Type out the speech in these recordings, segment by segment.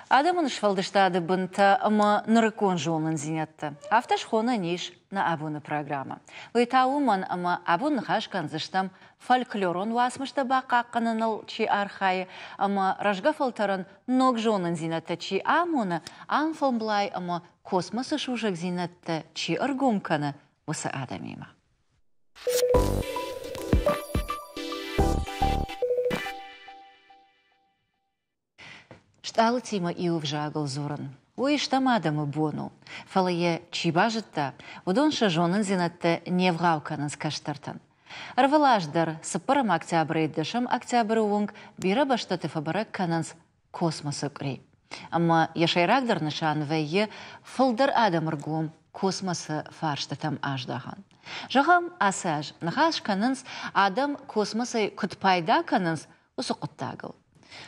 Адамын швалдыштады бынта, ама нырыкон жолын зинетті. Авташ хона ниш на абуны программа. Вайтауман, ама абуны хашкан зыштам фольклорон васмышта бақаққаныныл чи архайы, ама ражга фалтаран ног жолын зинетті чи амуны, анфалмблай, ама космосы шушак зинетті чи аргумканы высы адамима. Шталы тима и увжагал зуран. Ой, штам адамы бону. Фалае чибажытта, удон шажонын зинатты невгавканын скаштартан. Арвалаждар сыппарам октябрь дышам октябрь уонг бира баштаты фабарак кананс космосы кри. Амма яшайрагдар нышан вайе фылдар адамыргум космосы фарштатам аждахан. Жахам асаж, нахаш кананс адам космосы кутпайда кананс усуқыттагыл.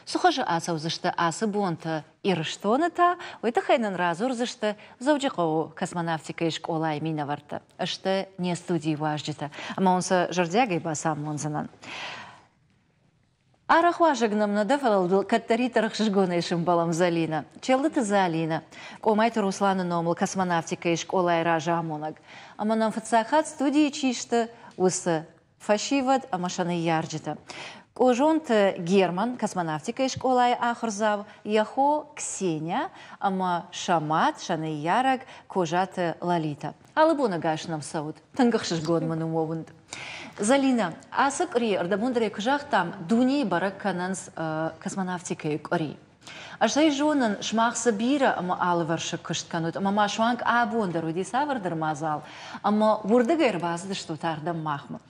Сухожа аса узышты асы бонта ирыштоныта, ойты хайнын разур зышты заучықау космонавтика ишк олай мина варты. Ашты не студии важдыта, ама онса жардягай басам монзанан. Арахуажыгнам надафалал каттаритарах шишгона ишим балам залина. Челдыты залина. Комайты Русланы номыл космонавтика ишк олай ража амонаг. Ама нам фацахат студии чишты усы фашивад амашаны ярджыта. Ожонт Герман, космонавтика ишк олай ахырзав, яхо Ксения, ама Шамат, шаны яраг, кожаты Лалита. Алыбуна гашнам сауд, тангахшиш гонману мовунд. Залина, асык ри, ардамундре кжах там, дуни барак кананс космонавтика ик ри. Ашай жонын шмахсы бира, ама алываршык кыштканут, ама машванг абундар, уди савардар мазал, ама вурдыга ирбазды, что тардам махму.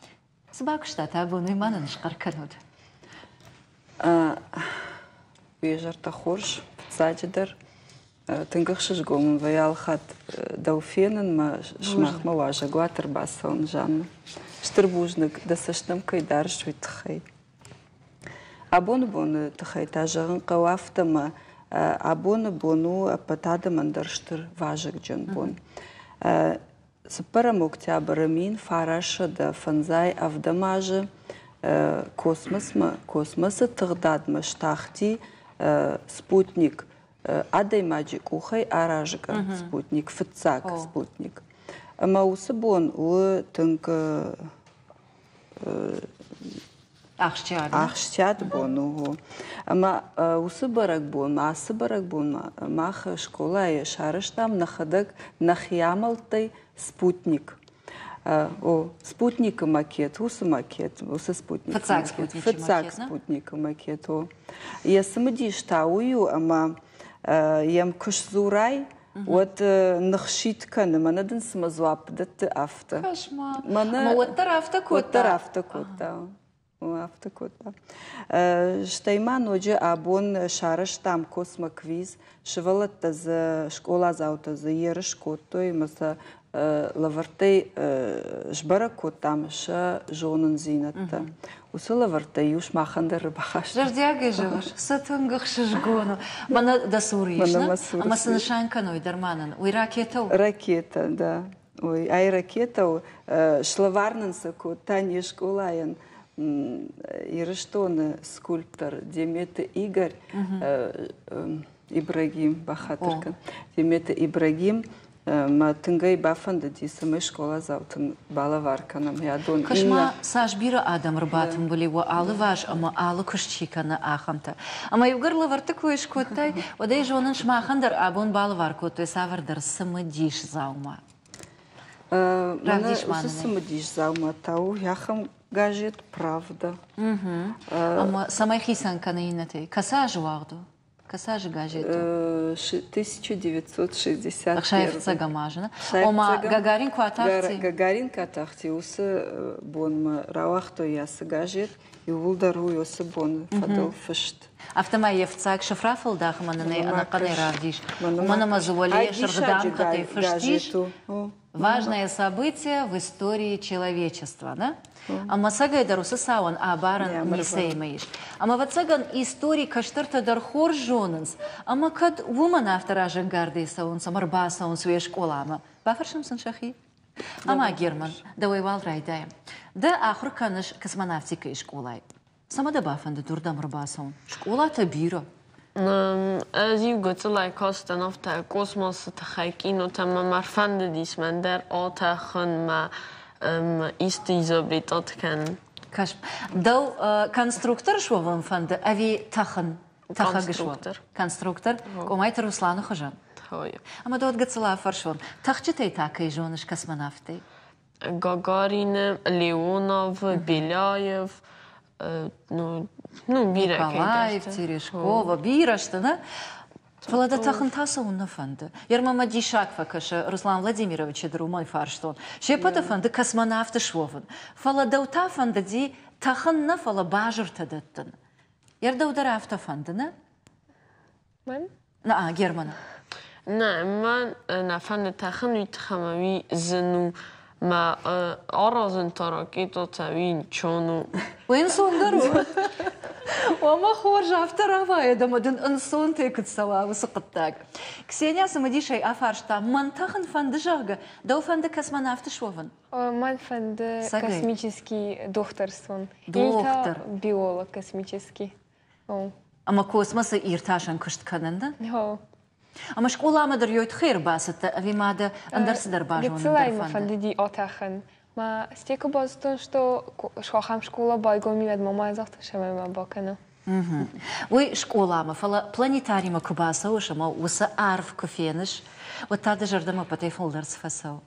Сбак штата абуну иманын шкарканут. Уежарта хорш, цадидар, тынгахшиш гомын ваялхат дауфенын ма шмахма важа гуатыр басаун жанны. Штырбужнык дасашнам кайдар швитхай. Абоны боны тхай тажагын кавафтама, абоны бону апатада мандарштыр важак джан бон. Сыпарам октябрымин фараша да фанзай авдамажы космосы тығдадмы штахти спутник адай маджик ухай аражга спутник фыцак спутник. Ама усы бон у тынк ахшчад бон угу. Ама усы барак бон, асы барак бон, маха школа и шарыштам нахадак нахьямалтай спутник. О, спутника макет, усы макет, усы спутник. Фыцак спутника макет. Я самодиш таую, ама ям кушзурай, вот нахшитка, манадын самозвап, датты авто. Кошмар. Ма оттар автокот. Оттар автокот, да. Автокот, да. Штайман оджи абон шарыш там космоквиз, шывалатта за школа заута за ерышкот, той маса лавартей жбаракот там ша жонын зинатта. Усы лавартей юш махандар бахаш. Жардягай жываш, сатынгах шишгону. Мана дасуришна, ама сынышанка ной дарманан. Ой, ракета? Ракета, да. Ой, ай ракета, шлаварнан саку, тани школаян. Ирыштоны скульптор Деметы Игорь Ибрагим Бахатыркан. Деметы Ибрагим ма тынгай бафанда дисамай школа заутын балаварканам. Кашма сажбира адам рбатым были во алы ваш, ама алы кушчиканы ахамта. Ама югар лаварты куешкоттай, одай жонын шмахандар абон балаваркоттай савардар самадиш заума. Мана усы самадиш заума тау, яхам газет «Правда». Ама самай хисанканы инаты. Касажы вағду? Касажы газету? 1961. Шайфца гамажына. Ома Гагарин куатахти? Гагарин куатахти. Усы бон рауахто ясы газет. И улдару ясы бон фадал фышт. Автома ефцак шифрафал дахмананы анаканы равдиш. Мана мазували шаргдам катай фыштиш. Важное событие в истории человечества, да? Ама сагай дарусы сауан абаран не сеймаиш. Ама вот саган истории каштырта дар хор жонынс. Ама кад вуман автора жангарды саун самарба саун свея школама. Бафаршам саншахи? Ама Герман, давай вал райдаем. Да ахур каныш космонавтика и школай. Сама да бафанды дурдам рбасаун. Школа табира. As you go to like kosten of the kosmos te kijken, dat maar vinden die men daar altijd gaan maar is die zo breed dat kan. Каш, дау конструктор шо вам фанды, ави тахан, конструктор, комайта Руслану хожан. Ама дот гацела фаршон. Тахчитай так и жоныш космонавты. Гагарин, Леонов, Беляев, Николаев, Терешкова, Бирашта, да? Фалада тахан таса он нафанды. Ярмама дишаква каша Руслан Владимирович друмой фарштон. Шепата фанды космонавты швован. Фалада утафанды ди тахан на фала бажыр тадаттан. Ярда удара автофанды, на? Мен? На, Германа. На, мен на фанды тахан уйтхамави зену. ما أرازن تراكيتو تاوين شونو وين صندروا وما خورج افتر هواي دمدن انسون تيكت سوا وسقطتاك كسينيا سمدي شيء افارشتا منتخن фандыжага да фанды космонавты шован ман фанды космический докторствон доктор биолог космический ама космоса ирташан кыштканында Ама школа мадыр йойт хэр басыта, ави мада андарсыдар бажон андар фанды. Фанды ди отахан. Ма стеку базтон, что шхохам школа байгоми вед мама азахта шамай ма бакана. Ой, школа ма фала планетарима кубаса ушама уса арф кофеныш. Вот тада жардама патай фолдерс фасау.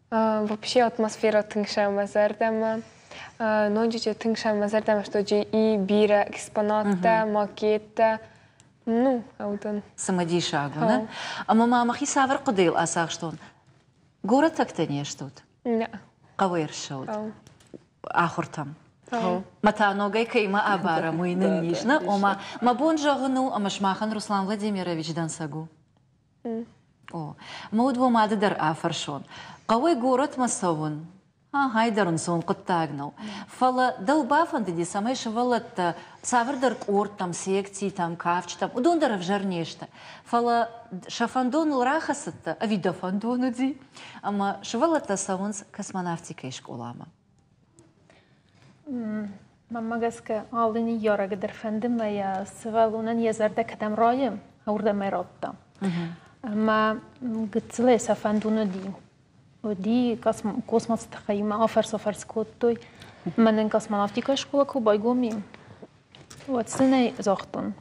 Вообще атмосфера тыңшам азардама. Нонджиче тыңшам азардама, что же и бира экспоната, макета. Ну, аутон. Самади шагу, да? А мама махи савар кудейл асах штон. Город так-то не штут? Не. Кавер шаут? Ахуртам. Мата ногай кайма абара муйны нишна. Ома мабон жагыну, амашмахан Руслан Владимирович дансагу. О, маудво мадыдар афаршон. Кавай город масавун. Хайдарун сон кыттагнау. Фала далбафанды ди самай шавалатта савардар корт там секции там кавч там удондар в жарнешта. Фала шафандону рахасатта авидафандону ди. Ама шавалатта савунс космонавтика и школама. Мамагаска алдыни ярагыдар фандым я савалунан язарда кадам раем аурда меротта. Ама гыцле сафандону ди. ودي كوسموس تخيمة أفر سفر سكوتوي من كاسمونافتيكا شكولا كو بايغومي واتسنة زاختون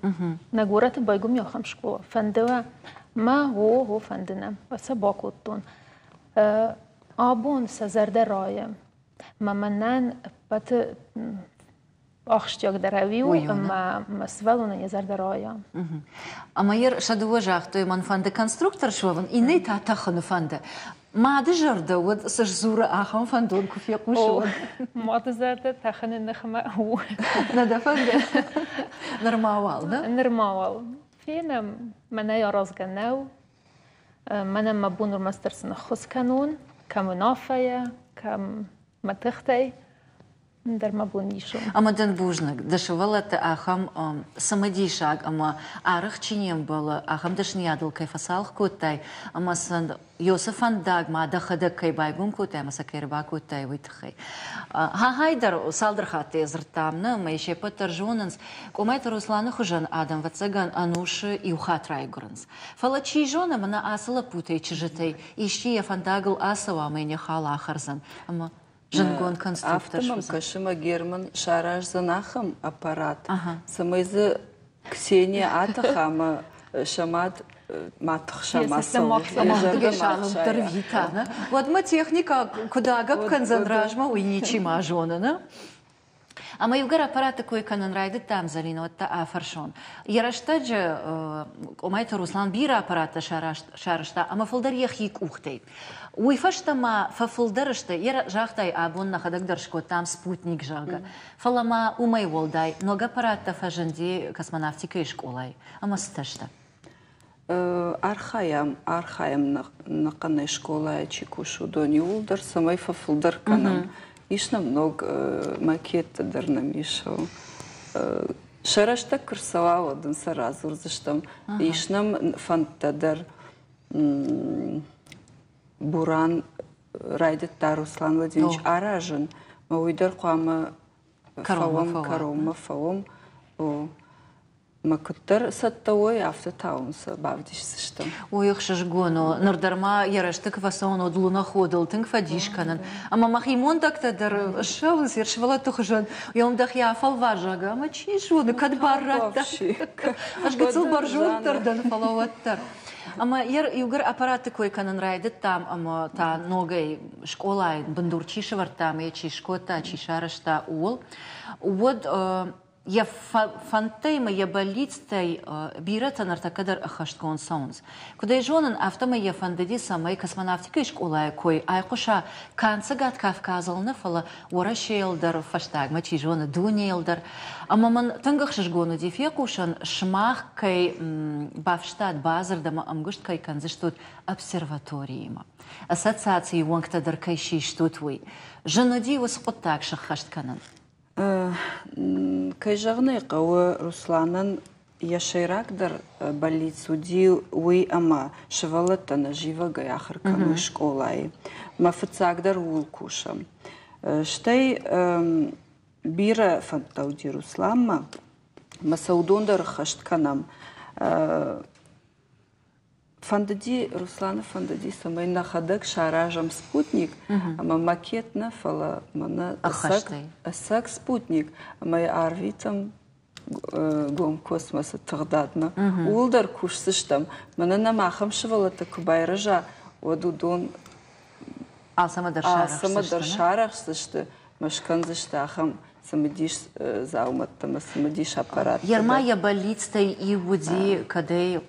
نجورة بايغومي أخم شكولا فندوا ما هو فندنا بس باكوتون آبون سزرد راية ما منن بات أخشتيك دراويو ما سوالونا يزرد راية أما ير شدوا جاختوي من فند كونستруктор شوفن إني تاتخن فند ما دجرده ود سجزورة آخر فندون كفي قوشون ما تزرده تخن النخمة هو ندفند نرماوال ده نرماوال فينا منا يراز جناو منا مبون الماسترس نخص كانون كمنافية كم متختي در مبونيشون أما دن بوجنك دشوالت آخم سمديشاق أما آرخ چينيم بالا آخم دشنيادل كيف سالخ كوتاي أما سند يوسفان داغ ما دخدك كي بايغون كوتاي ما سكيربا كوتاي ويتخي هايدر سالدر خاتي زرتامنا ما يشي патержоненс комайт Руслана хожан Адам вацаган ануш и ухат райгуренс фала чижона мана асала путай чижетей ищи я фандагл асава мэня хала ахарзан ама Жангон конструктор. Автомам кашима Герман шараж занахам аппарат. Самайзы Ксения атахама шамат матх шамасов. Вот мы техника куда габкан занражма уйничи мажона, А мы югар аппарат такой канон райдет там залино вот та афаршон. Яраштаджи омайта Руслан бира аппарата шарашта, а мы фолдар яхик ухтей. Уйфашта ма фафолдарышта яра жахтай абон нахадак даршко там спутник жага. Фалама умай волдай, нога аппарата фажанди космонавтика и школай. А мы сташта. архаям нақаны школа чекушу дони улдар, самай фафулдар канам. Ишна много макеттадыр намишо. Шарашта курсовала дын сразу, заштам. Ишнам фантадыр Буран райдыттар Руслан Владимирович аражын. Уйдар қуамы Карома фауым. Макуттар саттауой автотаунса бавдиш сыштам. Ой, шашгону, нордарма яраштык фасон одлуна ходил, тынк фадишканан. Ама махимон тактадар шел, свершивала тухжан. Ялмдах я фалважага, ама чишвону, кадбаррата. Аж гацыл баржуттардан фалаваттар. Ама югар аппараты кой канан райдет там, ама та ногай школа бандурчишевар там, я чишкота, чишарашта ул. Вот я фантейма я болицтай бирата нартакадар ахашткон саунс. Куда и жонан автома я фандади самой космонавтика школа кой айкуша канцагат Кавказалны фала орашелдар фаштагма чи жона дунелдар. Амаман тангах шашгону дефекушан шмах кай бавштат базардама амгушт кай канзыштут обсерваториема. Ассоциации ванктадар кай шиштут вы. Жанади восхотак шахаштканан. Кайжағны қауы Русланын яшайрақдар больницу ди уй ама шывалаттана живага яхыркану школай. Мафыцагдар улкушам. Штай бира фантауди Русланма масаудондар хаштканам. Фандади Руслана фандади самай нахадак шаражам спутник, ама макетна фала мана асак спутник, ама арвитам гом космоса тагдадна. Улдар кушсыштам, мана намахам шывалата кубайража одудон алсамадар шарах сышты, машканзыштахам самадиш зауматтама самадиш аппарат. Ярмая болицтай и вуди кадей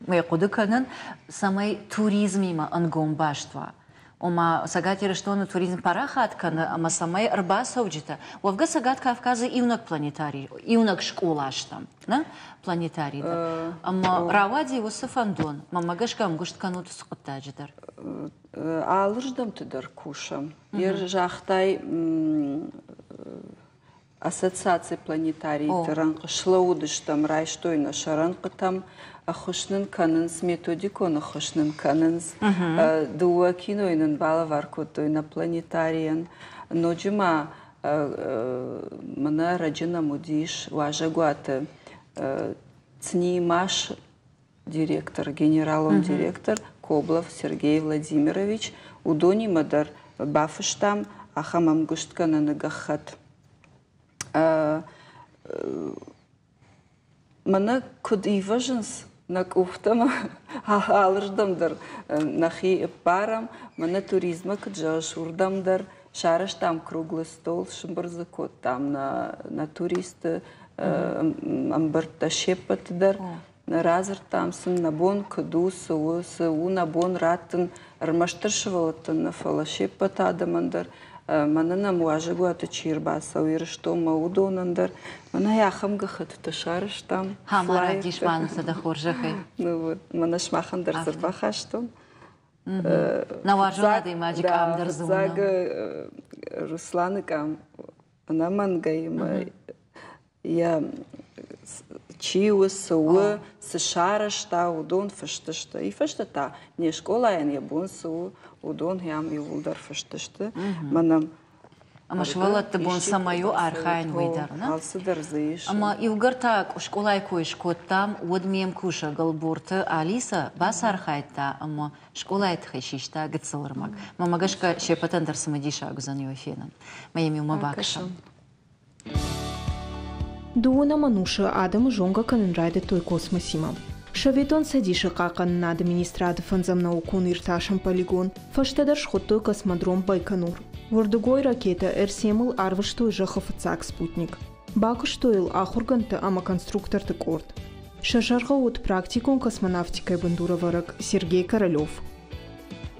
мы кудыканан самой туризмима ангомбаштва. Ома сагатира что на туризм парахаткана, ама самой арбасауджита. Вовга сагат Кавказа иунак планетарий, иунак школаштам, на планетарий. Ама равади его сафандон, мамагашка амгуштканут скоттаджидар. Алырдам тыдар кушам. Ер жахтай ассоциация планетарий таранқы шлаудыштам райштойна шаранқытам ахушнын канынс методиконы хушнын канынс дуа кинойнын бала варкотойна планетариян ноджима мына раджина мудиш важагуаты цнимаш директор, генералом директор Коблов Сергей Владимирович удони мадар бафыштам ахамам гушткана нагахат. Мана кудиваженс на куфтама алырдамдар нахи парам мана туризма кджаш урдамдар шараш там круглый стол шимбарзакот там на туристы амбарта шепатдар на разер там сын набон кду су набон раттын армаштыршывалаттын на фала шепата адамандар мана намуажагу аты чирбаса уйрышто маудонандар мана яхам гахат ташарыш там хамара дишманса да хоржахай. Ну вот мана шмахандар зарбахаштон наважу надо имаджик амдар зуна. Зага Русланы кам она мангайма я чиус су сшарашта удон фашташта и фаштата не школа я не бун су удон ям юлдар фашташта манам Ама швалатты бон самаю архайн выйдарна. Алсыдар заиш. Ама илгартак школай койшкот там одмем куша галбурты Алиса бас архайта, ама школай тхайшишта гыцылырмак. Мамагашка шепатандар самадиша гузаню фенан. Моими умабакша. Дуна мануша адам жонга каненрайде той космосима. Шаветон садиша какан на административен зам наукун ирташам полигон, фаштадар шхоттой космодром Байконур. Вордугой ракета Р-7 арвыштой жахафацак спутник. Бакуштойл ахурганты ама конструкторты корт. Шашарга от практикон космонавтикой бандураварак Сергей Королев.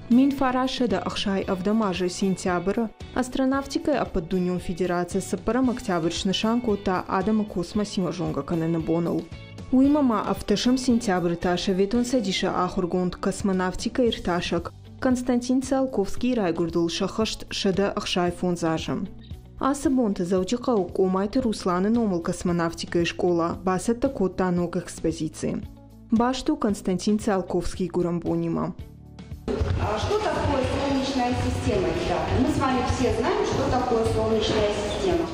Минфараша да Ахшай Авдамажа сентября астронавтикой ападдуньон Федерация сапарам октябрьшны шанку та адама космосима жонга канена бонал. Уймама автошам сентябрь таша ветон садиша ахургунд космонавтика ирташак Константин Циолковский райгурдул шахашт шада ахшай фонзажам. Асабонта заучика укомайте Русланы номал космонавтика и школа, басата кота ног экспозиции. Башту Константин Циолковский гурамбонима. А что такое Солнечная система, ребята? Мы с вами все знаем, что такое Солнечная система.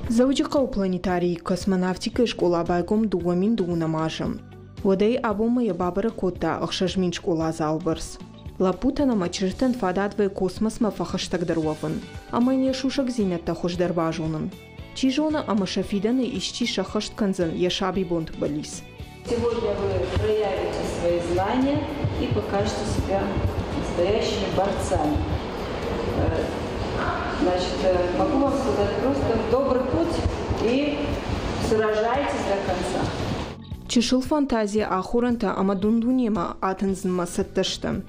Заучика планетарий космонавтика и школа байгом дуамин дуунамажам. Водей абома я бабара кота ахшажмин школа залбарс. Лапутана мачиртен фададве космос мафахаштагдарован. Амайне шушак зинетта хошдарбажунан. Чижона амашафиданы ищи шахашт канзан яшаби бонд балис. Сегодня вы проявите свои знания и покажете себя настоящими борцами. Значит, могу вам сказать просто добрый путь и сражайтесь до конца. Чешил фантазия ахуранта амадундунема атанзнма сатташтам.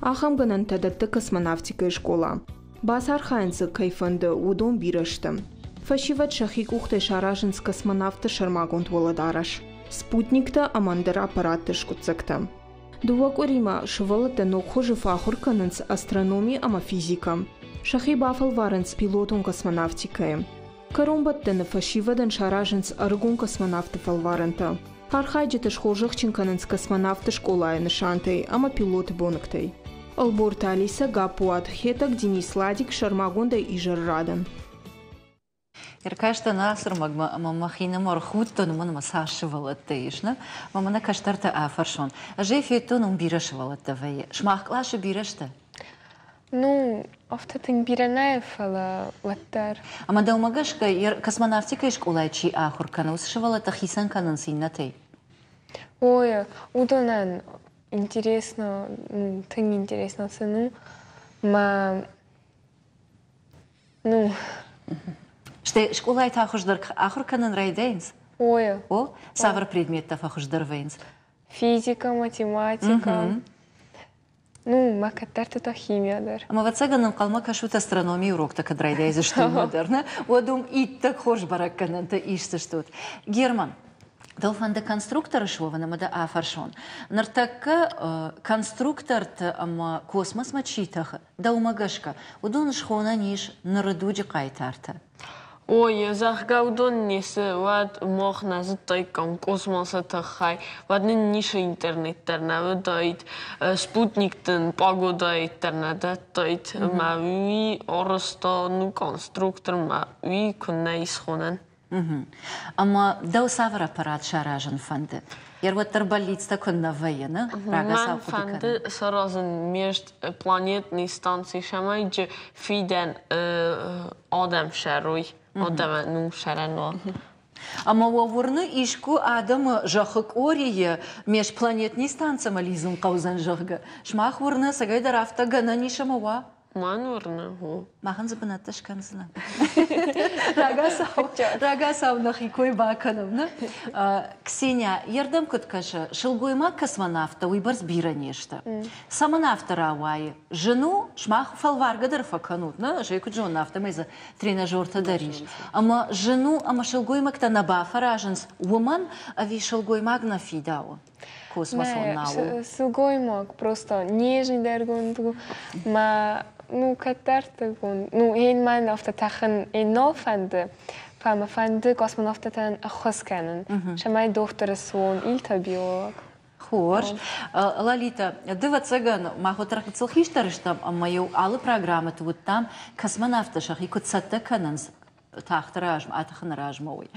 Ахам ганантадатта космонавтика и школа. Бас архаинца кайфанда удон бираштам. Фашиват шахик ухте шаражинс космонавта шармагонт воладараш. Спутникта амандер аппараты шкуцакта. Дувак орима швалата нохожи фахуркананс астрономия ама физика. Шахи бафал варенс пилотон космонавтикаем. Каромбаттен фашивадан шаражинс аргун космонавта фалварента. Архайджета шхожахчинкананс космонавта школая нышантай ама пилоты бонактай. Алборта Алиса Гапуат Хетак Денис Ладик Шармагонда и Жаррадан. Иркашта наср махина мархуттон мон масашивала тейшна, мамана каштарта афаршон. Жефетон бирашивала тавай. Шмахклаша бирашта. Ну, автотин биранаефала латтар. Ама да умагашка космонавтика и школа чи ахурканус шивала тахисан канансинатей. Ой, удонан интересно, тин интересно цену, ну. Что школа это ахуждар ахурканан райдейнс? Ой. О, савр предметов ахуждар вейнс. Физика, математика. Ну, макатарта химия дар. Ама вацаганам калма кашут астрономия урок так адрайдейзе что модерна. Одум итта хош бараккананта ишта штут. Герман. Далфанда конструктор швована мада афаршон. Нартакка конструкторт ама космос мачитах. Да умагашка. Удун шхона ниш нарадуджи кайтарта. Ой, захгаудон несе вад мохна затайкам космоса тахай. Вад не ниша интернет терна дайт спутниктен погода терна дайт ма ви оросто ну конструктор ма ви конна исхонен. Ама да савр аппарат шаражен фанде. Jer вот тарбалица конна воена. Man фанде саразен межд планетни станции шамайджи фиден Адам шаруй. Адам ну шарано. Ама вовурны ишку Адам жахык орие межпланетни станция мализм каузан жахга. Шмах вурны сагайда рафта гана нишамава. Манурна ху. Махан забанатташ канзна. Рагасав нахикой бакановна. Ксения, ярдам коткаша, шелгуйма космонавта уйбарс бира нешта. Самонавта рауай. Жену шмах фалваргадыр факанутна, жейку джонавта мейза тренажерта дариш. Ама жену, ама шелгуймак-то набафа раженс уман, а ви шелгуймак на фидау. Космос он нау. Шелгуймак просто нежный дергун, ну, катарта гон. Ну, een man of de tachen een nul van de cosmonauta ten achos kennen. Ze mijn dochter is zo'n iltabiolog. Хош. Лалита, дыва цыган, маху трахицелхиштарыштам, а мою алы программы вот там космонавташах и куцатта кананс. Тахтаражм, атахнаражмой.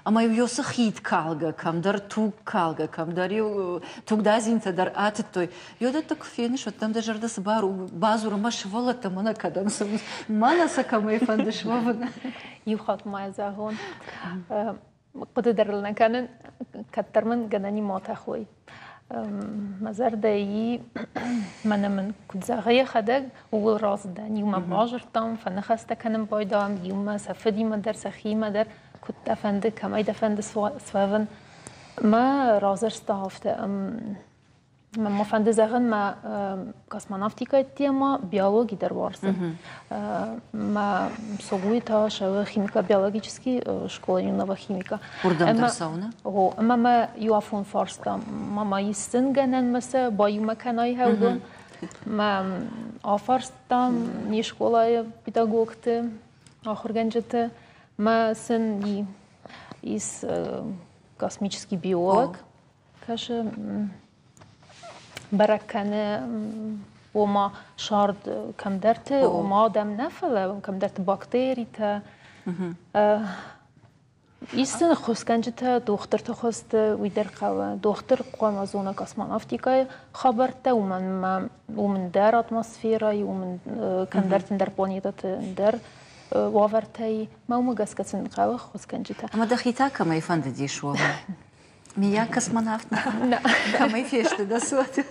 А мою ёсы хит калга, камдар тук калга, камдар ю тугда зинтадар аттой. Йода так фениш, вот там даже рдас базуру машвала там она кадамсам. Манаса камай фандышвавна. Юхат май загон. قدرنا كان كتر من جناني ماتخوي مزار داي من كنت زغية خدق وراس دان يوم باجرتم فنخست كان بايدام يوم سفدي مدر سخي مدر كنت أفند كما يدفند سوافن ما رازر استهفت ما فندزغن ما كاسمانافتيكا تيما بيولوجي درварса. ما سوغуйта шава химика биологический школа юного химика. Урдам дарсауна? О, ما يوافون فارستا ما يستن генен مسا بايو مكاناي هودون. ما آفارستم نی شکلای پداگوگت آخر گنجته ما سن ایس کосмический биолог каже برکنه و ما شارد کم درته و ما آدم نفله و کم درت باکتری تا ایستن خوشگنجته دختر تخست ویدر قوا دختر قوام از اون کاسمانافتیکای خبرته و من در اتمسفیرای و من کم درتن در پلانیتات در واورتای ما مگس کسن قوا خوشگنجته. اما دخیتا کمی فند دیشو. میا کاسمانافت نه. کمی فیشت دستوت.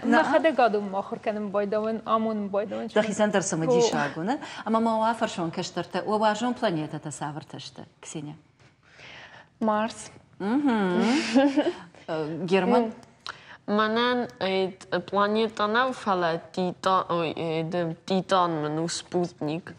نه خدا قادم ما خور کنم بایدون آمون بایدون. دخیزن در سمجی شاگونه. اما ما وافرشون کشترته و واجون پلانیتا تسافرتشته. کسینه. Марс. Герман? Манен планетана фала Титан мену спутник.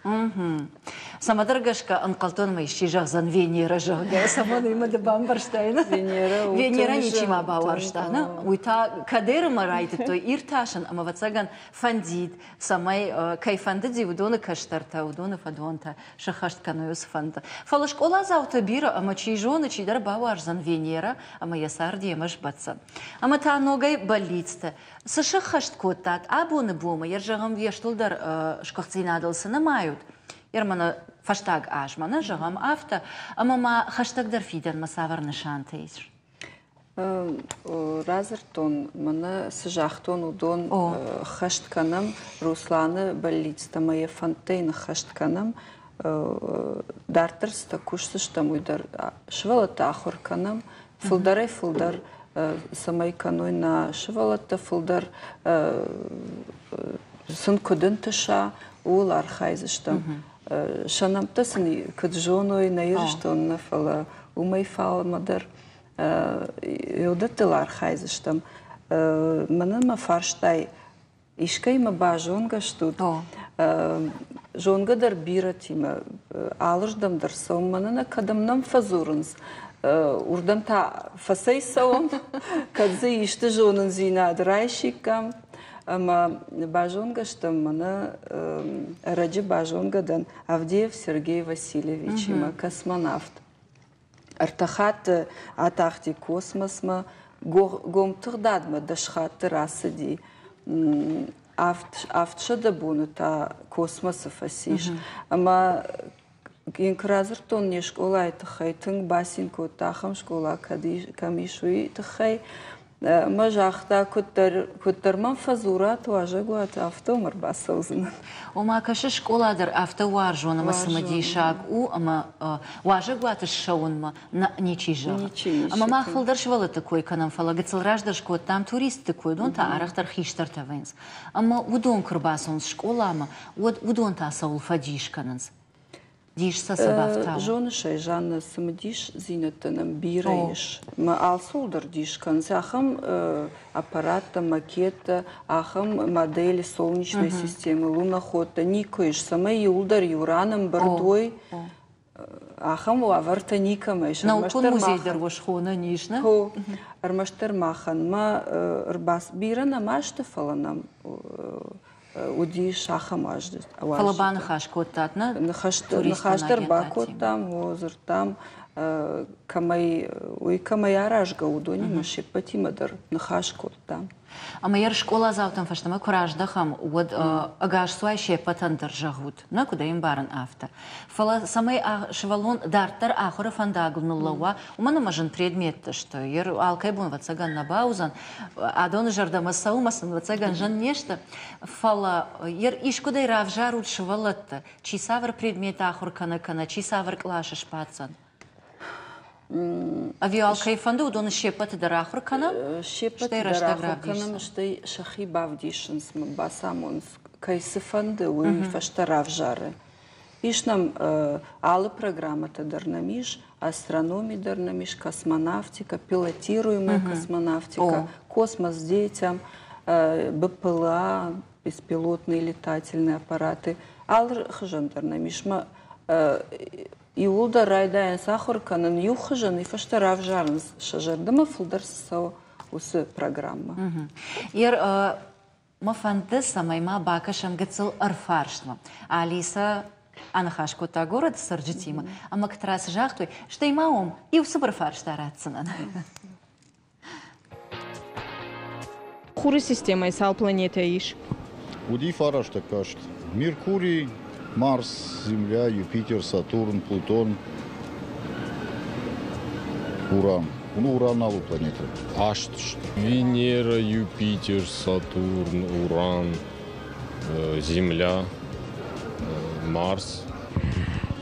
Самадыргашка анқалтон майши жағзан Венера жағы. Саманы имады бамбарштайна. Венера ничима бауарштана. Уйта кадеры марайды той ирташын, ама вацаган фандид. Самай кайфанды дивудоны каштарта, удоны фадонта. Шахашт кануюс фанда. Фалашк ола заута бира, ама чижоны чидар бауарзан Венера, ама ясарди ямаш баца. Ама та ногай болицта. Саша хашт коттат, абоны бома, ержагам вештулдар шкахцинадылсыны мают. Ермана фаштаг ажмана, жагам авто, ама ма хаштагдар фиден масавар нишантейш. Разертон, мана сжахтон удон хаштканам, Русланы болицта, моя фонтейна хаштканам, дартерста кушсыштам уйдар, швалата ахурканам, фулдарай фулдар, самай каной на швалата фулдар, сын кудын тыша, ул архайзыштам. Шанамта сыни кыджоной наирыштон нафала, умай фал мадар, юдатыл архайзыштам. Манама фарштай, ишкай ма ба жонга штут. Жонга дар биратима, алыждам дар сом, манана кадамнам фазурынс. Урдам та фасай саом, кадзы ишты жонын зина адрайшикам. Ама бажонга что мана ради бажонгадан Авдеев Сергей Васильевич, има космонавт. Артахат атахти космосма гом турдадма дашхат расади автша да бунута космоса фасиш. Ама инкразертон не школа это хай тынг басинко тахам школа камишуи тахай. Мажахта куттарман фазурат важагуат автомар басаузна. Ома каши школадар автоваржона масамадишаг у ама важагуат шаунма на ничижа. Ама махфалдар швала такой канам фала гацелраждар шкот там турист такой дон та арахтар хиштар тавенс. Ама удон курбасон школама удон та саул фадишкананс. Диш сасабафтау. Жона шайжана самадиш зинатанам бираиш. Ма алсулдар дишканс. Ахам аппарата, макета, ахам модели солнечной системы, лунохода, никоиш. Сама юлдар юраном бардой. Ахам лаварта никамеш. Наукун музейдар вашхона нишна. Хо. Армаштар махан. Ма рбас бирана маштафаланам. Уди шахам ажды. Фалабан хашкоттат на нахаштар бакоттам, озыртам, камай аражга удони машипати мадар нахашкоттам. Ама яр школа завтам фаштама кураждахам уд агаш суай шепатан держагут. На куда им баран авто. Фала самай шевалон дартар ахора фандагулнуллава. Умана мажен предмет что яр алкайбун вацаган на баузан. Адон жардама саумасан вацаган жан нешта. Фала яр ишкудай равжарут шевалатта. Чисавр предмет ахор канакана, чисавр клаша шпацан. Авиал кайфанду удон шепат дарахур канам? Шепат дарахур канам, что шахи бавдишенс басамонс кайсифанды уи фаштарав жары. Ишнам алы программата дарнамиш, астрономия дарнамиш, космонавтика, пилотируемая космонавтика, космос детям, БПЛА, беспилотные летательные аппараты. Алр хыжандарна мишма иулда райдаян сахарканын юхыжан и фаштарав жарныз шажардыма фылдарсо усы программа. Мафанды самайма бакашам гыцыл арфаршма. Алиса анахашко та город сарджитима, а мактрас жахтой, что и маом, и у суперфарш таратсынан. Хуры система исал планета иш. Уди фараш такашт. Меркурий, Марс, Земля, Юпитер, Сатурн, Плутон, Уран. Ну, Уран алу планета. Ашт. Венера, Юпитер, Сатурн, Уран, Земля, Марс.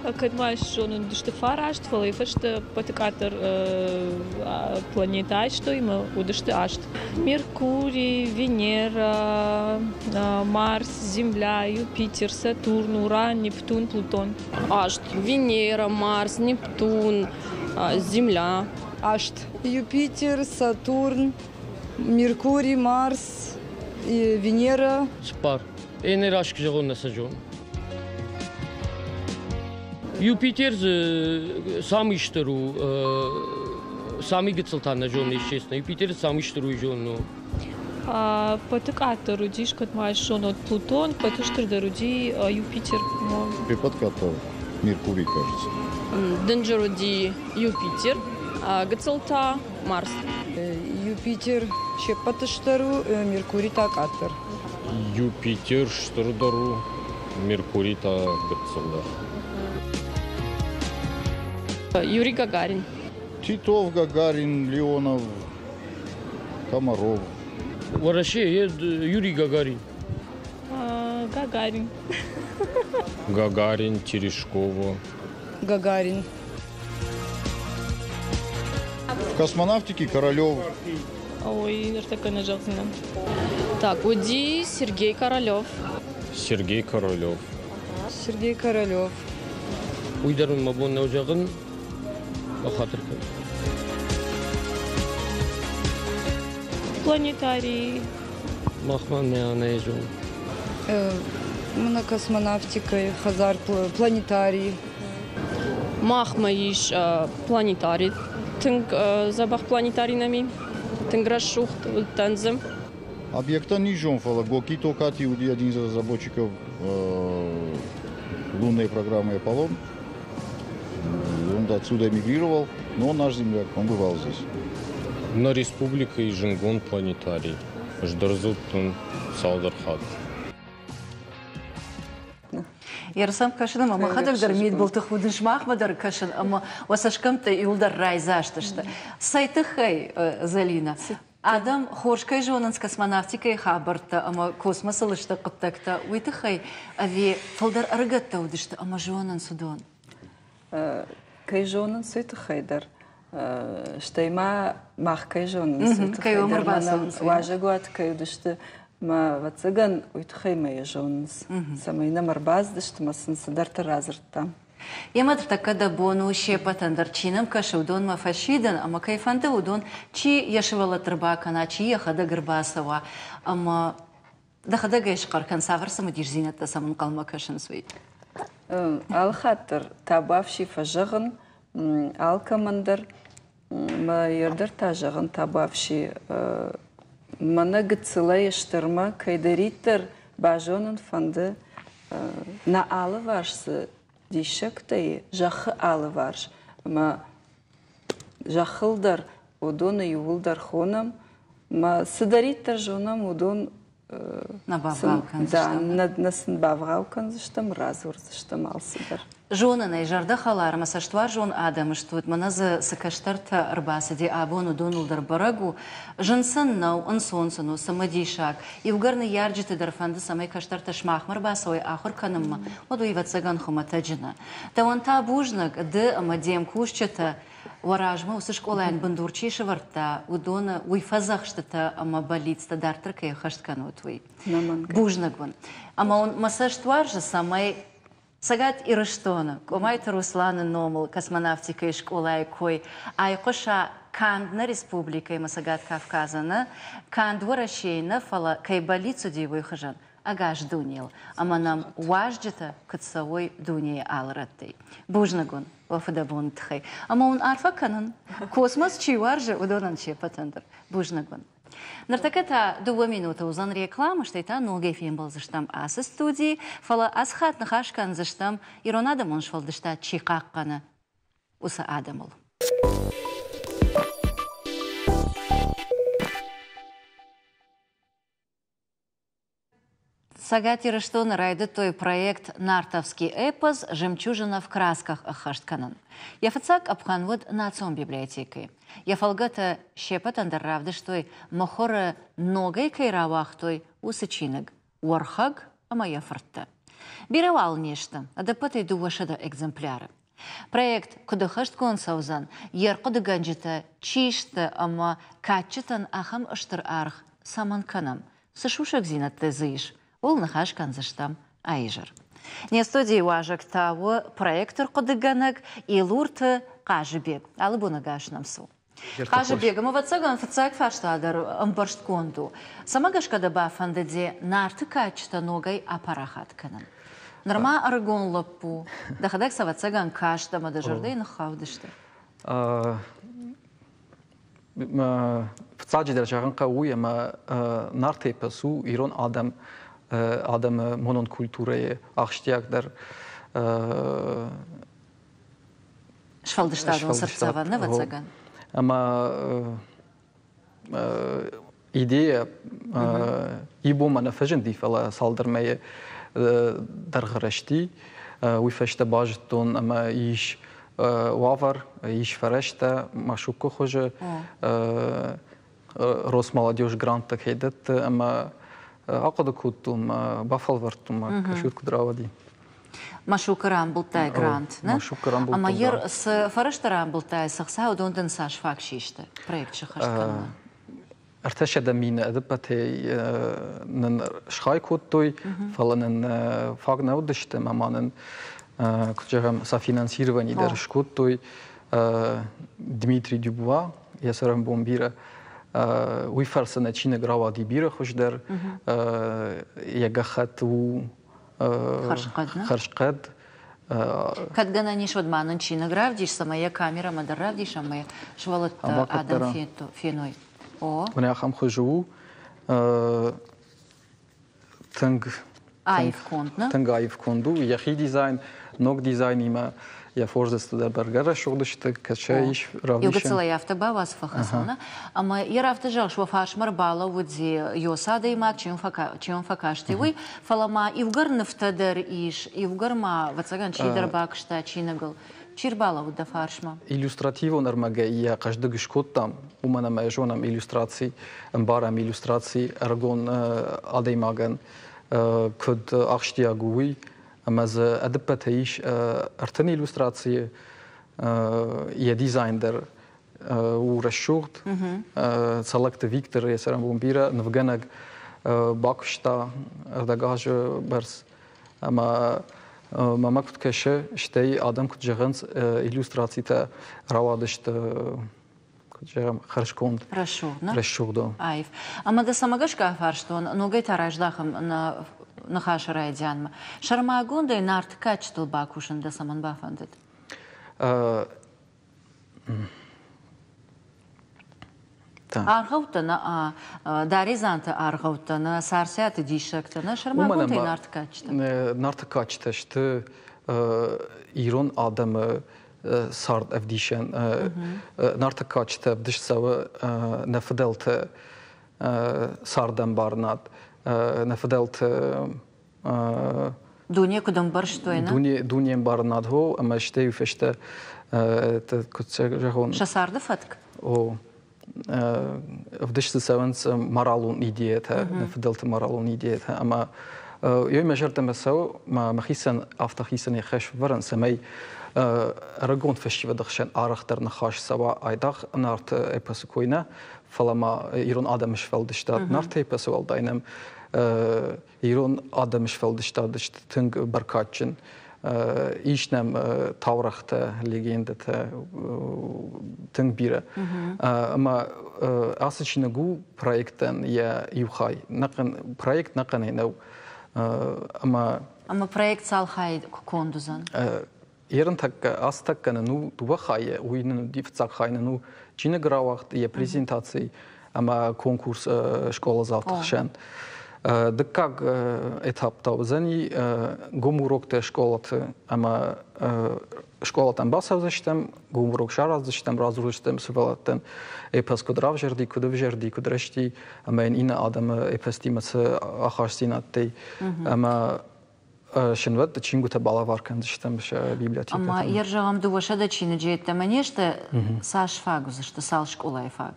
Kad mēs šodien fārāšt, falīfašt patikātar planētāštu, ima udašt ašt. Меркурий, Венера, Марс, Земля, Юпитер, Сатурн, Уран, Нептун, Плутон. Ашт. Венера, Марс, Нептун, Земля. Ашт. Юпитер, Сатурн, Меркурий, Марс, Венера. Спар. Ene aşk jağın nasacağım. Юпитер самый штыру, самый гицелтан на жон, естественно. Юпитер самый штыру жон. Патыката рудиш, kad mēs šonot Плутон, патыштрда руди Юпитер. Припадката Меркурий, кажется. Дэнджа руди Юпитер, гицелта Марс. Юпитер ще патыштру, Меркурий такатыр. Юпитер штырдару, Меркурий та гицелда. Юрий Гагарин. Титов, Гагарин, Леонов, Комаров. Вообще, Юрий Гагарин. Гагарин. Гагарин, Терешкова. Гагарин. В космонавтике Королев. Ой, такая нажалзина. Так, уди Сергей Королев. Сергей Королев. Сергей Королев. Уйдарын мабон на ожағын, ахатыр кәді. Планетарий. Махман не анайжон. Мына космонавтика, Хазар планетарий. Махма иш планетарий. Тынг забах планетаринами. Тынграшух танзем. Объекта Нижон фала. Гокито Кати, один из разработчиков лунной программы «Аполлон». Он отсюда эмигрировал, но он наш земляк, он бывал здесь. На республика и Жингон планетарий. Ждарзуттун Салдархат. Ярсам кашын, ама хадагдар мид болтых вудыш махмадар кашын, ама васашкамта юлдар райзаштышты. Сайты хай, Залина. Адам хоршкай жонын с космонавтикой хабарта, ама космос алышты қыптакта. Уйты хай, ави фалдар аргатта удышты, ама жонын судон. Кай жонын суйты хайдар. Штайма мах кай жонын суйты хайдар. Важа гуат кай удышты. Ма вацыган уйты хай май жонынс. Самайна марбаз дышты масын садарты разыртта. Ямадр такада бону щепатандар чинам кашудон мафашидан, ама кайфанты удон чи яшывала трбакана, чи яхада гырбасава, ама дахада гайшқаркан саварсамы дирзинатта самын қалма кашын суй. Алхаттыр табавши фажығын, алкамандар, ма ердір тажығын табавши мана гыцылай ыштырма кайдариттер бажонын фанды на алы вашсы дишектей жахы алы варш. Ма жахылдар удон ювылдар хонам, ма сыдариттер жонам удон насын бавғалкан зыштым, разур зыштым алсыдар. Жонанай жарда халар, масаштвар жон адам штует, маназы сакаштарта арбасы де абону донулдар барагу, жынсын нау, ынсонсыну, самадишак, и угарны ярджиты дарфанды самай каштарта шмахмар басой ахур канымма, оду и вацаган хуматаджина. Та он та бужнак, ды амадем кушчата, Варажма усышк олайн бандурчи шеварта, удона уйфазах штата ама болит дартырка и хашткану твой. Бужнагван. Ама он массажтвар же самай сагат ирыштона. Комайта Руслана номал космонавтика и школа кой. Ай коша Кандна республикой Масагат Кавказана, Кандвара шейна фала кайбалицу дивой хажан. Агаш дунил, аманам важджета катсавой дуни алратей. Бужнагун, вафадабун тхай. Амаун арфа канан, космос чиваржа удонан чепатандр. Бужнагун. Нартакета 2 минуты узан реклама, что это нолгей фильм был заштам асы студии, фала асхат нахашкан заштам, иронада моншвал дашта чикаккана уса адамал. Сагатира что нарайдет той проект «Нартовский эпос. Жемчужина в красках» ахаштканан. Яфацак абханвуд национ библиотекой. Яфалгата щепат андарравды штой махора ногой кайравах той усычинаг. Уархаг амая фарта. Биревал нечто, адапатай дувашада экземпляра. Проект кудахашткон саузан, яркоды ганджита чишта ама качетан ахам аштар арх саманканам. Сашушак зинат тезыш. Ол нахашкан заштам айжар. Не студии важак того проектор кодыганак и лурты кажебег. Алы буна гашнам су. Кажебег, мы вацаган фацак фаштадар амбарштконду. Сама гашкада бафандеде нарты качта ногай апарахатканам. Норма аргон лапу. Дахадак савацаган кашта мадажарды нахавдышты. Фацаджи държаган қауи, ама нарты пасу ирон адам монокультурае ахштияк дар Швалдыштадын сырцаваны вацаган. Ама идея ибо мана фажен дифала салдырмае даргырашти уйфашта бажтон ама иш вавар иш фарашта машуко хоже Росмолодежь грант так хейдет ама Акада кутум, бафалвартум, кашут кудравади. Машука рамбултай грант, не? Машука рамбултай. Ама ер с фарашта рамбултай сахса удонден саш факшиште проект шахашкана. Арташа да мина адапатей нен шхай куттой, фаланен фагна удыште маманен кучагам софинансирование дер шкуттой Дмитрий Дюбуа, я сарам бомбира. Уйфарса начина грава дибира хождар, ягахат у харшкад. Когда на ниш одманан чина гравдиш, самая камера мадаравдиш, а мы швалат адам феной. О. Уня хам хожу, танг. Айвконд, танг айвконду, яхи дизайн, ног дизайн има. Я форзесту да баргара шогдышты качаиш равнишен. Югацела яфта бавас фахасона. Ама ярафта жал шва фашмар бала вудзи йосада имак чем факашти вы фалама ивгар нафтадар иш ивгарма вацаган чидар бакшта чинагал чирбала вуда фаршма. Иллюстративо нормага я каждый гишкот там умана майжонам иллюстрации барам иллюстрации аргон адаймаган код ахштиагуи Маз адапатаиш артани иллюстрации я дизайнер у расшурт салакта Виктор я сарам бомбира навганаг бакшта ардагаж барс ама мама куткеше штей адам кутжаганс иллюстрации та равадышта кутжагам харшконд расшурдо айв ама да самагашка фарштон ногай тараждахам на Нахаша райдянма. Шарма агунда и нарт качтыл бакушен да саман бафандет. Архаутана, даризанта архаутана, сарсята дишактана. Шарма агунда и нарт качта. Нарт качта, что ирон адам сард авдишен. Нарт качта вдишсава нафаделта сардам барнат. Нафаделт Дуния кудам барштойна? Дуния барнадхо, ама штею феште кутсегон. Шасарда фатк? О, вдиште савенц маралун идеята, нафаделт маралун идеята, ама ёй мажерта масау, махисан автохисан яхеш варан самай рагон фешива дахшен арахтар нахаш сава айдах нарт эпасукойна, фалама ирон адамш фелдштад нарт эпасуал дайнам Ирон адам швелдыштадышты тынг баркатчын işnem tavrakta legendata tın biri. Ama asıl için bu proyekten ya yuhay. Proyekt nakın henev. Ama proyekt salhay konduzan. Ерен так астаккана ну дувахая уйнен дифцахайна ну чине гравахт я презентации ама конкурс школа завтрашен дыкак этапта зани гумурокте школата ама школатан басавзаштам гумурок шаразаштам разруштам сувалатан эпаскодравжерди кудавжерди кудрашти ама ина адам эпастимас ахарсинатти ама شنود چینگو تا بالا وارکند شدم بشه بیبلیاتیک. اما یرجام دو وشه دا چینه جیت منیشته ساش فاگوز شته سال شکولای فاگ.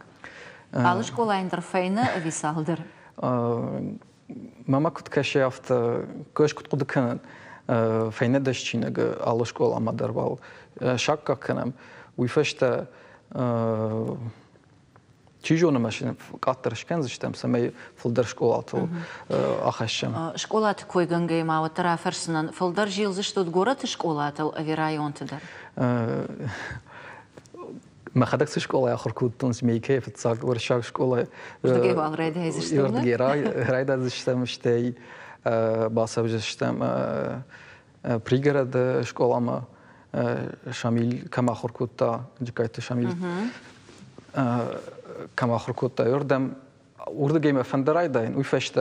آل شکولای در فینه وی سال در. ماما کد کشی افت کش کد قد کنن فینه داشت چینه آل شکول آمد در بال شک کنم ویفشته چیجونه ماشین قطرش کنز شدم سمی فلدر شکولاتو آخشم. شکولات کوی گنگی ما و طرفرسنن فلدر جیلزش تو دگورت شکولاتو اویرایون تدر. ما خدکت شکولا آخر کودتون زمیکه فتساق ورشاق شکولا. دگی بال رای دهیزشتم نه؟ دگی رای دهیزشتم شتی باسابجشتم پریگرد شکولا ما شامل کم آخر کودتا جکایت شامل. كما خركوتا يردم ورد جيم فندراي داين ويفشت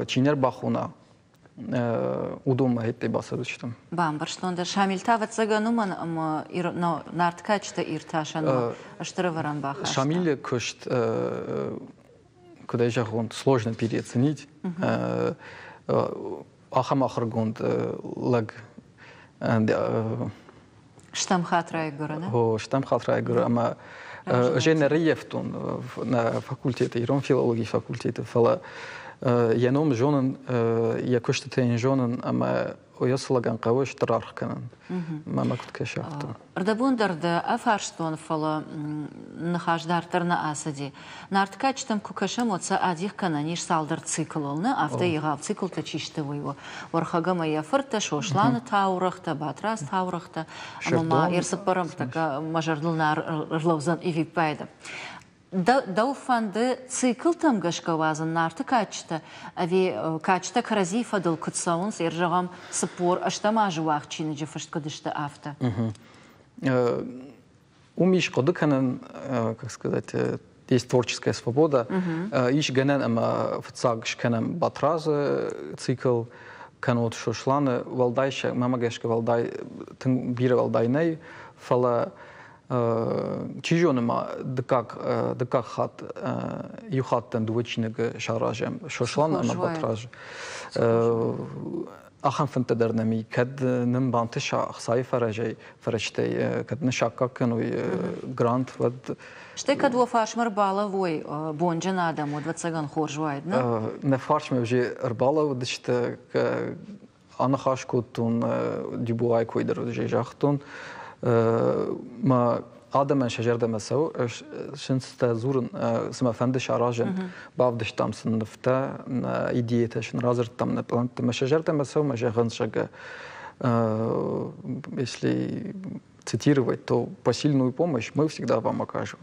چينر باخونا ودوم هيتي باسدشتم بام برشتون در شامل تاوت زغانو من ام نارتكاچتا ирташан аштырваран баха шамиле кошт куда жахон сложно переоценить ахамахргонд лаг штам хатрай гора о штам хатрай гора ама Женерієвтон на факультеті, Ірон філології факультеті, фала яном жонен, якось те жонен, ама ояслаган кавиш тарархканан, мама куткеш авто. Ардабундарда афарштон фала нахаждартарна асади. Нарткачтам кукашам отса адих кананиш салдар цикл олны, авто ягав цикл тачиштевый его. Вархагама яфырта шошланы таурахта, батрас таурахта, ама ирсапарам така мажарлына рловзан ивипайда. Дауфанды цикл там гашкавазан нарты качта, ави качта каразифа дал кутсаун сержагам спор, а что мажуах чины джефашт кадышта авто. Умиш кодыканан, как сказать, есть творческая свобода. Иш генен ама фцаг шкенем батразы цикл канот шошланы валдайша мамагашка валдай тын бире валдайней фала чижонема дыкак хат юхаттан двучинеге шаражем шошлан ама батраж ахам фентедернеми кад ним бантыша ахсай фаражей фараштей кад нышакка кенуй грант вад Что кадво фаршмар баловой бонжан адаму 20 хоржуайд, да? Не фаршме уже арбалов, дыште анахашкутун дюбуай койдер уже жахтун. Ма адамен шажерде месау, шинсте зурн сма фендиш аражен бавдиш там сынфта идеята шин разер там на планте. Ма шажерде месау ма жаганшага, если цитировать, то посильную помощь мы всегда вам окажем.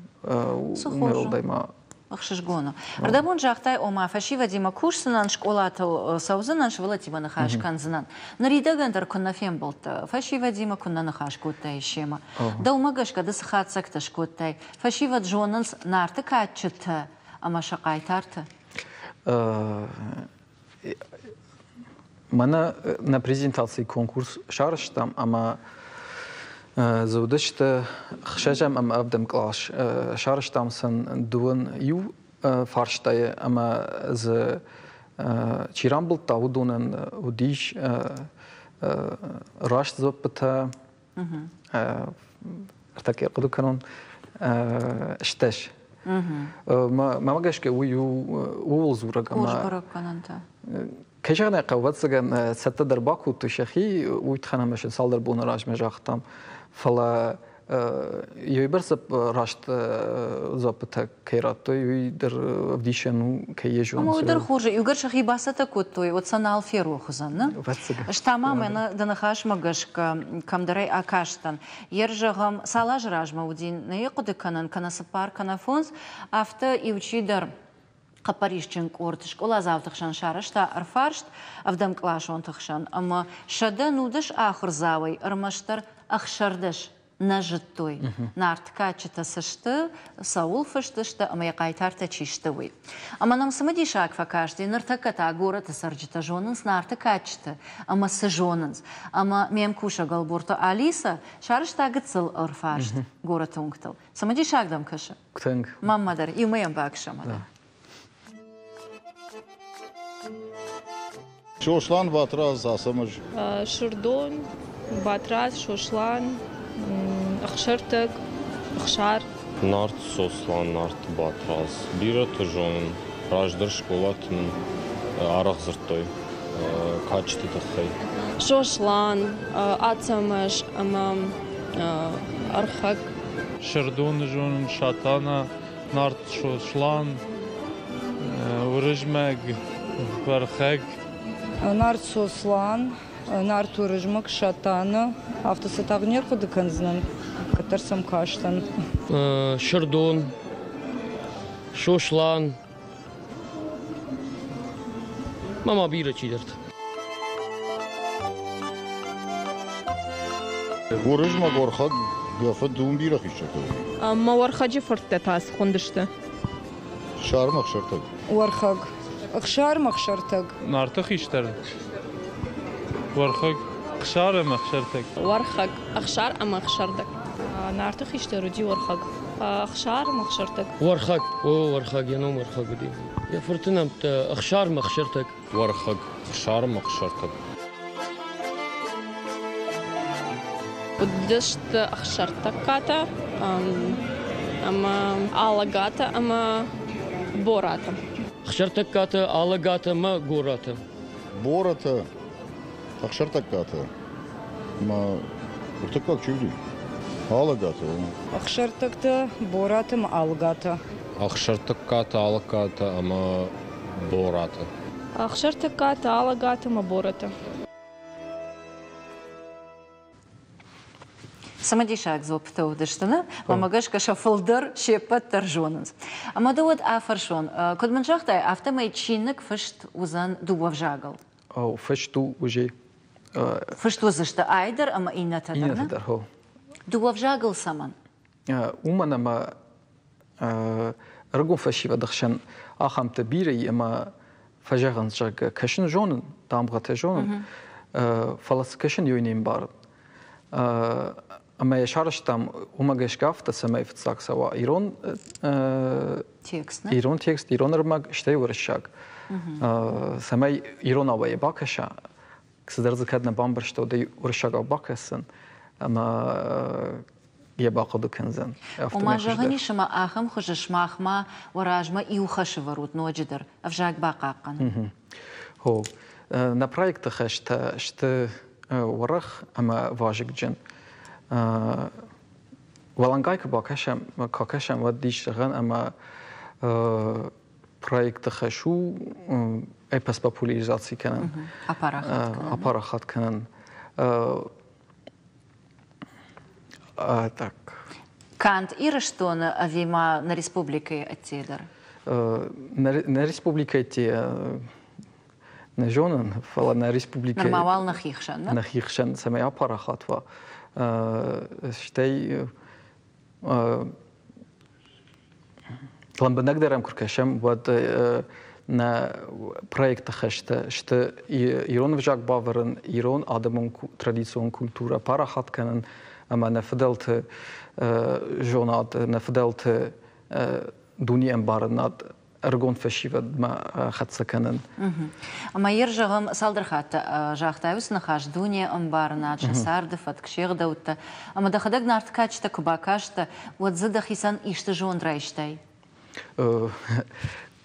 Ахшишгону. Ардабун жахтай ома фашива дима курсынан школатыл саузынан швалатима нахаш канзынан. Наридагандер куннафем болта. Фашива дима кунна нахаш коттай шема. Да умагашка да сахатсакта шкоттай. Фашива джонанс нарты каччыта, ама шакай тарты. Мана на презентации конкурс шарыштам, ама زودشت خشجم ام ابدم کلاش شارشتام سن دون یو فارشتای اما ز چیران بلتا و دونن و دیش راشت زبطه ارتکی قدو کنون اشتش ما مگش که ویو اول زورگ اما کجا قوت سگن ست در باکو تو شخی ویت خنمش سال در بون راج مجاختم فلا يبرسب راشت زابطة كيراتو يدر وديشانو كيجون. أما يدر خورج يقدر شخي باسة كوتوي وتصنع الفيرو خزان. اشتما من دنخاش مجش كم دري أكاشتن يرجعهم سالاج راج مودين نيقود كنا سبار كنا فونز أفتا يوشيدر قبريشتشنك ورتشك ولا زاوتخشان شارشتا أرفارشت أفدم كلاشون تخشان أما شدا نودش آخر زاوي أرمشتر أخشردش نجتوي نارتكا تشتسشت ساول فشتشت أما يقايتار تشيشتوي أما نمسمدي شاك فكاشتي نرتكتا غورة تسرجتا جوننس نارتكا تشت أما سجوننس أما ميمكوشا غالبورتو أليسا شارشتا قتصل أرفارشت غورة تونكتل سمدي شاك دم كشا كتنك ماما در يوميم باكشا مدر Şoşlan batraz asımır. Şırdon, batraz, şoşlan, akşartık, akşar. Nart soslan, nart batraz. Bira tujonun, rajdır şkolatın, araq zırtoy, kaçtı tıxay. Şoşlan, atsamış, ama arxak. Şırdon jonun şatana, nart şoşlan, urıjmek, barxak. Нарт сослан, нарт урыжмак, шатаны, автосатагнер кудыканзнан, катарсам каштан. Шырдон, шошлан. Мама бира чидерт. Урыжма горхаг яфат дум бира хишчатı. Ama warxacı fırtta tas xundıştı. Şarmak şartag. Warxag. Akşar makşartag. Nartıq işler. Warxag qşar makşartag. Warxag akşar ama akşardak. Nartıq işler ucu warxag. Akşar makşartak. Warxag, o warxag yanım warxag di. Ya fırtınam akşar makşartak. Warxag qşar makşartak. Udışt akşartak kata. Ama alagata ama borata. Akşartakata, alagata ma gorata. Borata, akşartakata. Ma urtakak çevri. Alagata. Akşartakta, boratım algata. Akşartakata, alagata ama borata. Akşartakata, alagata ama borata. Самадишак зоптау дыштыны, мамагаш каша фылдыр шепат таржонынс. Ама дуот афаршон, код манжахтай автомай чинник фышт узан дуавжагал. О, фышту уже. Фышт узышты айдар, ама инната дарна? Инната дар, хо. Дуавжагал саман? Уман ама ргун фашива дахшан ахам табири, ама фажаган жаг кашин жонын, дамгата жонын, фалас кашин юйним бар. أما يشارشتم وما جشكافت سماي في تساق سوا إيرون إيرون تكست إيرون رمج اشتري ورشاق سماي إيرون أوي باكشة كسدرز كدنا بامبرشتو دي ورشاق أو باكسن أما يباقدو كنزن وما جغني شما آخم خجش ماخما وراجما يوخش ورود نوجدر أفجاق باقاقن هو на проектах что ورخ أما واجد جن والانجايك باكشم كاكشم وديش غن أما проект خشو أي بس популяризации كنن аппарахат كنن так Кант ирштон авима на республике аттедер на республике ати на жонен фала на республике нормал на хихшен самая аппарахат ва شتي لما نقدر كركشم ود на проект خشته شت إيران وجاك بافرن إيران آدمون تراديسيون كولتورا парахат كنن أما نفدلت جونات نفدلت دنيا بارنات أرجون فشيفد ما خد سكنن. أما يرجعهم صادرخات جاختاوس نخاش دنيا أمبارنا جسار دفت كشيغ دوتا أما دخدك نارتكاتش تكباكاشتا وتزد خيسان إشتجون رايشتاي.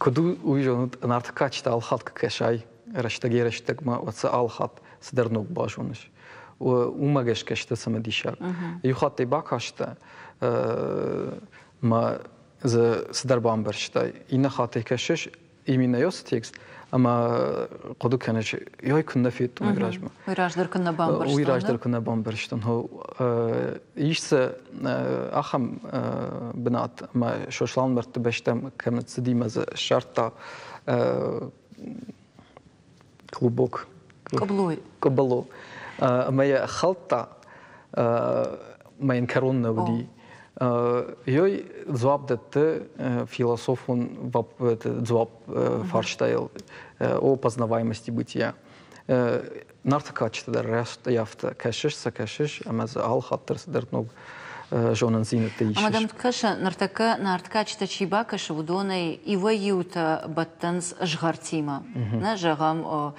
كدو ويجون نارتكاتش تالخات كشاي رشتاجي رشتاج ما وتسألخات سدرنوك باشونش وماجش كشت سمديشار يخاطي باكاشتا ما ز صدر بامبرشتا إن خاطي كشش إيمينا يوستيكس أما قدو كانش ياي كنا فيت مجراجما ويراجدر كنا بامبرشتن ويراجدر كنا بامبرشتن هو إيش أخم بنات ما شوشلان مرتبشتم كانت سدي مز شرطة كلوبوك قبلو ما هي خلطة ما ينكرون ودي يوي زواب دت философун зоап фарштайл о познаваемости бытия. Нартакачта дар раст яфта кашиш, амаз ал хаттер сдерног жонан зинет иш. Мадам каша нартакачта чибакаш вудонай и ваюта баттанс жгартима. На жагам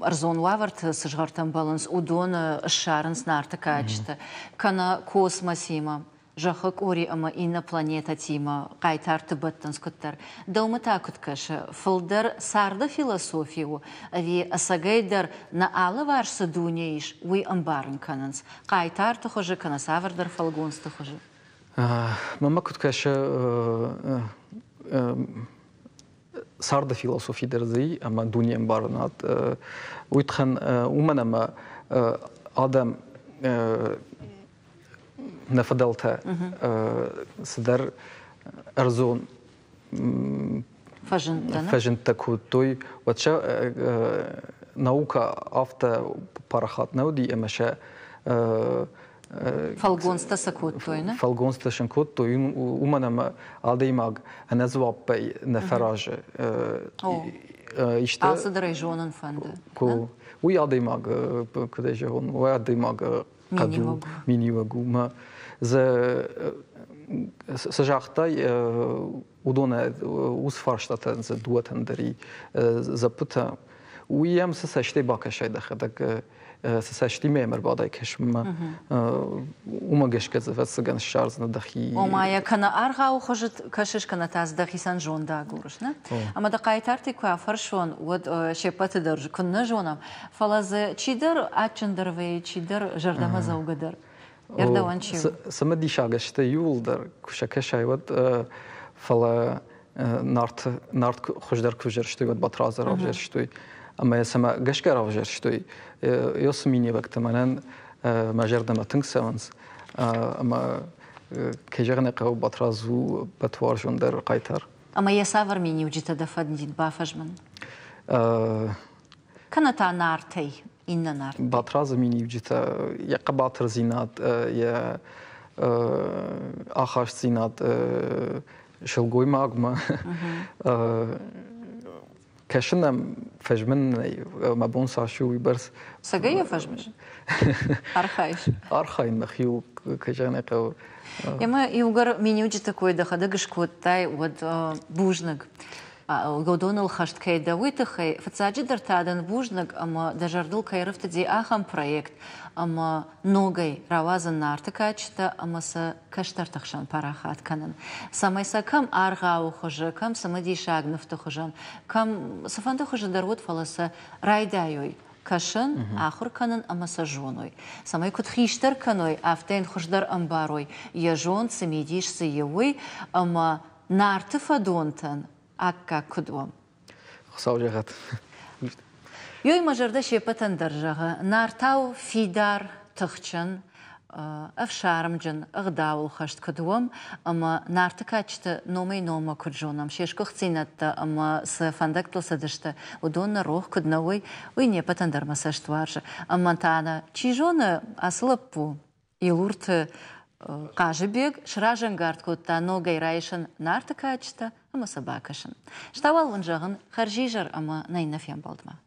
Арзон лаварт с жгартам баланс удона шарнс нартакачта. Кана космосима. Жахак ори ама инна планета тима кайтар тыбаттан скуттар. Даумата куткаша фылдар сарда философию, ави асагайдар на ала варса дунеиш уй амбарн кананс. Кайтар тухожи канасавардар фалгонс тухожи. Мама куткаша сарда философии дерзи, ама дуни амбарнат. Уйтхан уманама адам نفضلتها صدر أرزون فجنت كوتوي وتشا نوكا أفتا بارخات نودي أمشى فالجونستا سكوتوي نه فالجونستا شنكوتوي ومنما عاديماغ أنا زواب نفراج إشتا أصدر جونن فند كو ويعاديماغ كده جون ويعاديماغ قدو مينيوغو ما سجاختا удона усфарштата за дуатандари запута уям саште бакашайда хадак сашти мемер бадай кешма умагеш казавасган шарзна дахи омая кана аргау хожит кашиш кана таз дахи сан жонда гуршна ама да кайтарти ка фаршон вот шепаты дер кунна жонам фалаз чидер ачандарвей чидер жардама заугадар سمدي شاغشت يولدر كشكشاي ود فلا نارت خوشدر كوجرشتوي ود باترازر راجرشتوي اما سما گشكر راجرشتوي يوسميني وقت منن ماجردما تنكسونس اما كجرن قو باترازو بتوار جندر قيتر اما يسافر ميني وجيت دفدني بافجمن كانت نارتي إننا نار. باتراز ميني وجيتا يا باتر زينات يا آخر زينات شلقوي ماغما كشنا فجمن ما بونسا شو يبرس. سجية فجمش. أرخايش. أرخاين مخيو كجانا قو. يما يوغر ميني وجيتا كوي دخدقش كوتاي ود بوجنق. Годонал хашт кайда витахай, фацаджи дартадан бужнаг, ама дажардул кайрыфта ди ахам проект, ама ногай равазан нартакачта, ама са каштартахшан парахат канан. Самайса кам аргау хожа, кам самади шагнуфта хожан, кам сафанда хожа дарвот фаласа райдайой. Кашан ахур канан ама са жоной. Самай кут хиштар каной, афтайн хождар амбарой. Я жон самидиш са евой, ама нарты фадонтан. Akka kudwam. Xsawjagat. Yoy majarda shepatan darjaga nartaw fidar txchan afsharmjan agdawl khasht kudwam ama nartakachta nomay noma kudjonam sheshko xtsinatda ama safandaktl sadishta udonna roh kudnawy uyne patan darmasashtwarja ama tana chijona aslappu ilurt Кажебег, шражангард котта ногай райшан нартакачта, ама сабакашан. Штавал ванжаган харжижар ама найнафян балдма.